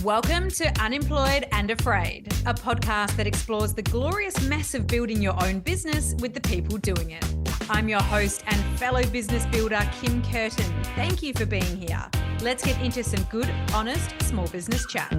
Welcome to Unemployed and Afraid, a podcast that explores the glorious mess of building your own business with the people doing it. I'm your host and fellow business builder, Kim Kerton. Thank you for being here. Let's get into some good, honest, small business chat.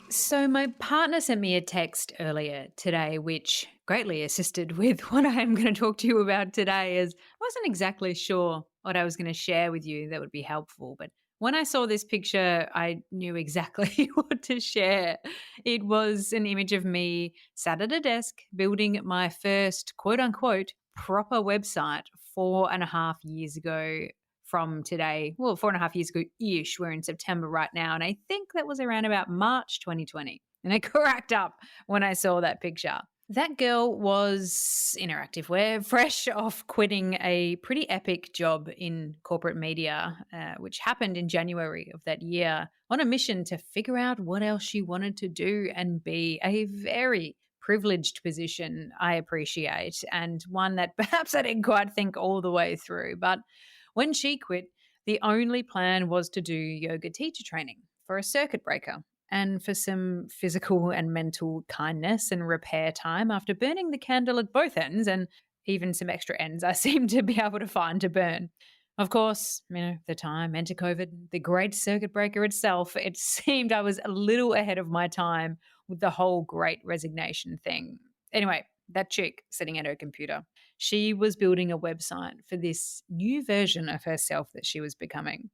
So my partner sent me a text earlier today, which greatly assisted with what I am going to talk to you about today, as I wasn't exactly sure what I was going to share with you that would be helpful. But when I saw this picture, I knew exactly what to share. It was an image of me sat at a desk building my first quote unquote proper website 4.5 years ago from today. Well, 4.5 years ago-ish. We're in September right now. And I think that was around about March 2020. And I cracked up when I saw that picture. That girl was in her activewear, fresh off quitting a pretty epic job in corporate media, which happened in January of that year, on a mission to figure out what else she wanted to do and be. A very privileged position, I appreciate, and one that perhaps I didn't quite think all the way through. But when she quit, the only plan was to do yoga teacher training for a circuit breaker and for some physical and mental kindness and repair time after burning the candle at both ends, and even some extra ends I seem to be able to find to burn. Of course, the time, enter COVID, the great circuit breaker itself, it seemed I was a little ahead of my time with the whole great resignation thing. Anyway, that chick sitting at her computer, she was building a website for this new version of herself that she was becoming.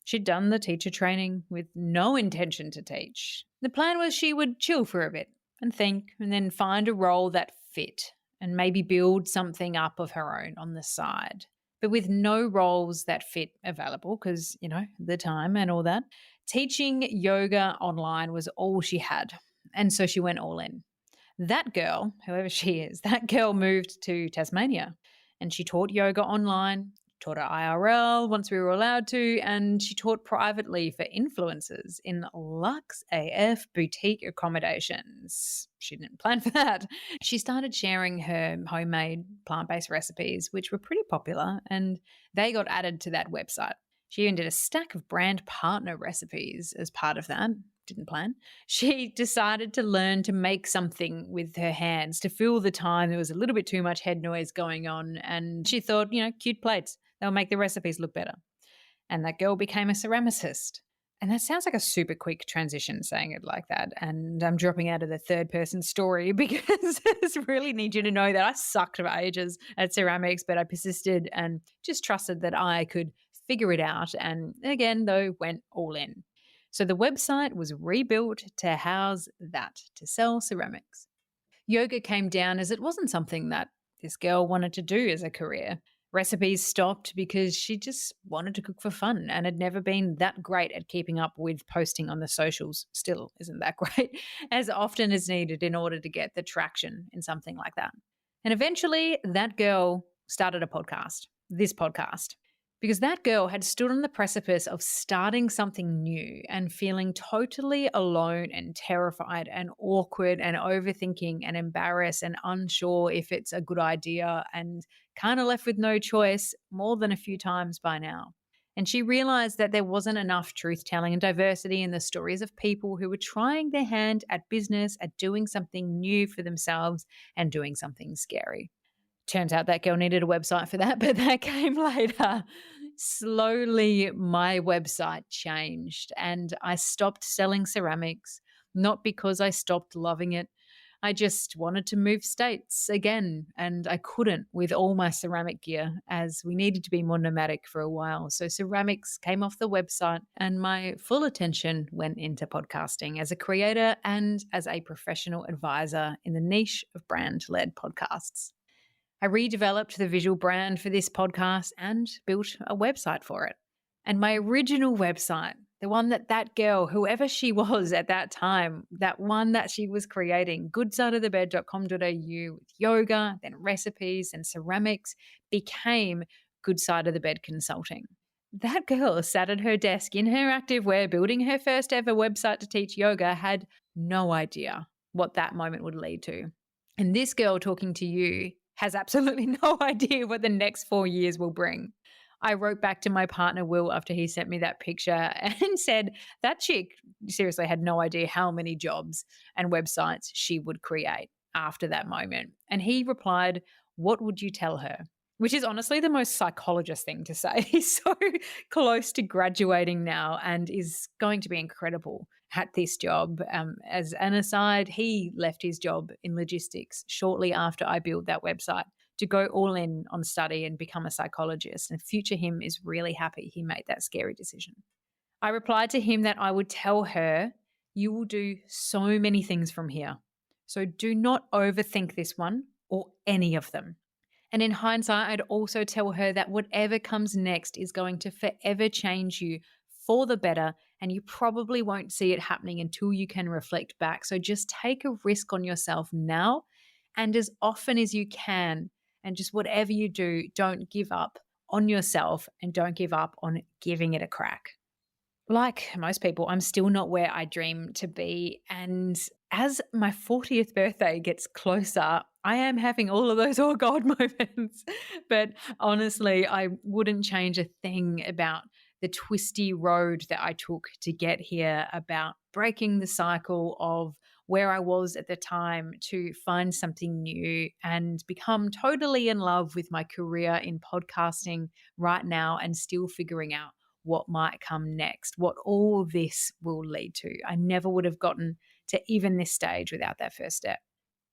She'd done the teacher training with no intention to teach. The plan was she would chill for a bit and think, and then find a role that fit and maybe build something up of her own on the side. But with no roles that fit available, because, the time and all that, teaching yoga online was all she had. And so she went all in. That girl, whoever she is, that girl moved to Tasmania and she taught yoga online, taught her IRL once we were allowed to, and she taught privately for influencers in luxe AF boutique accommodations. She didn't plan for that. She started sharing her homemade plant-based recipes, which were pretty popular, and they got added to that website. She even did a stack of brand partner recipes as part of that. Didn't plan. She decided to learn to make something with her hands to fill the time. There was a little bit too much head noise going on, and she thought, cute plates, they'll make the recipes look better. And that girl became a ceramicist. And that sounds like a super quick transition saying it like that. And I'm dropping out of the third person story because I just really need you to know that I sucked for ages at ceramics, but I persisted and just trusted that I could figure it out. And again, though, went all in. So the website was rebuilt to house that, to sell ceramics. Yoga came down as it wasn't something that this girl wanted to do as a career. Recipes stopped because she just wanted to cook for fun and had never been that great at keeping up with posting on the socials. Still isn't that great, as often as needed in order to get the traction in something like that. And eventually that girl started a podcast, this podcast. Because that girl had stood on the precipice of starting something new and feeling totally alone and terrified and awkward and overthinking and embarrassed and unsure if it's a good idea and kind of left with no choice more than a few times by now. And she realized that there wasn't enough truth-telling and diversity in the stories of people who were trying their hand at business, at doing something new for themselves and doing something scary. Turns out that girl needed a website for that, but that came later. Slowly, my website changed and I stopped selling ceramics, not because I stopped loving it. I just wanted to move states again, and I couldn't with all my ceramic gear, as we needed to be more nomadic for a while. So ceramics came off the website and my full attention went into podcasting as a creator and as a professional advisor in the niche of brand-led podcasts. I redeveloped the visual brand for this podcast and built a website for it. And my original website, the one that girl, whoever she was at that time, that one that she was creating, goodsideofthebed.com.au with yoga, then recipes and ceramics, became Good Side of the Bed Consulting. That girl sat at her desk in her activewear building her first ever website to teach yoga, had no idea what that moment would lead to. And this girl talking to you has absolutely no idea what the next 4 years will bring. I wrote back to my partner, Will, after he sent me that picture and said that chick seriously had no idea how many jobs and websites she would create after that moment. And he replied, "What would you tell her?" Which is honestly the most psychologist thing to say. He's so close to graduating now and is going to be incredible at this job. As an aside, he left his job in logistics shortly after I built that website to go all in on study and become a psychologist. And future him is really happy he made that scary decision. I replied to him that I would tell her, "You will do so many things from here. So do not overthink this one or any of them." And in hindsight, I'd also tell her that whatever comes next is going to forever change you for the better, and you probably won't see it happening until you can reflect back. So just take a risk on yourself now and as often as you can. And just whatever you do, don't give up on yourself and don't give up on giving it a crack. Like most people, I'm still not where I dream to be. And as my 40th birthday gets closer, I am having all of those oh God moments. But honestly, I wouldn't change a thing about the twisty road that I took to get here, about breaking the cycle of where I was at the time to find something new and become totally in love with my career in podcasting right now and still figuring out what might come next, what all this will lead to. I never would have gotten to even this stage without that first step.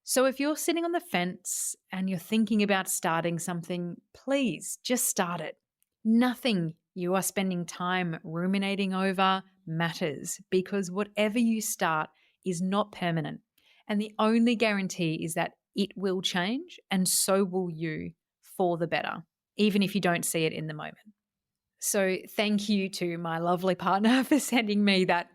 So if you're sitting on the fence and you're thinking about starting something, please just start it. Nothing you are spending time ruminating over matters, because whatever you start is not permanent. And the only guarantee is that it will change, and so will you, for the better, even if you don't see it in the moment. So thank you to my lovely partner for sending me that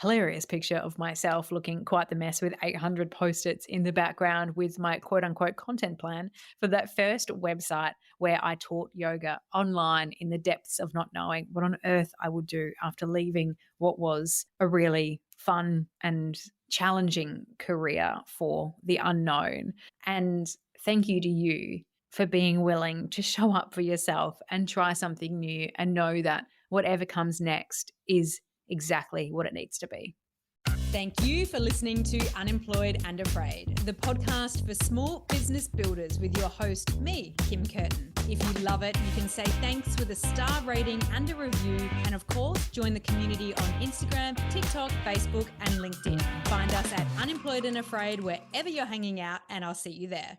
hilarious picture of myself looking quite the mess with 800 Post-its in the background with my quote unquote content plan for that first website where I taught yoga online in the depths of not knowing what on earth I would do after leaving what was a really fun and challenging career for the unknown. And thank you to you for being willing to show up for yourself and try something new and know that whatever comes next is exactly what it needs to be. Thank you for listening to Unemployed and Afraid, the podcast for small business builders with your host, me, Kim Kerton. If you love it, you can say thanks with a star rating and a review. And of course, join the community on Instagram, TikTok, Facebook, and LinkedIn. Find us at Unemployed and Afraid wherever you're hanging out, and I'll see you there.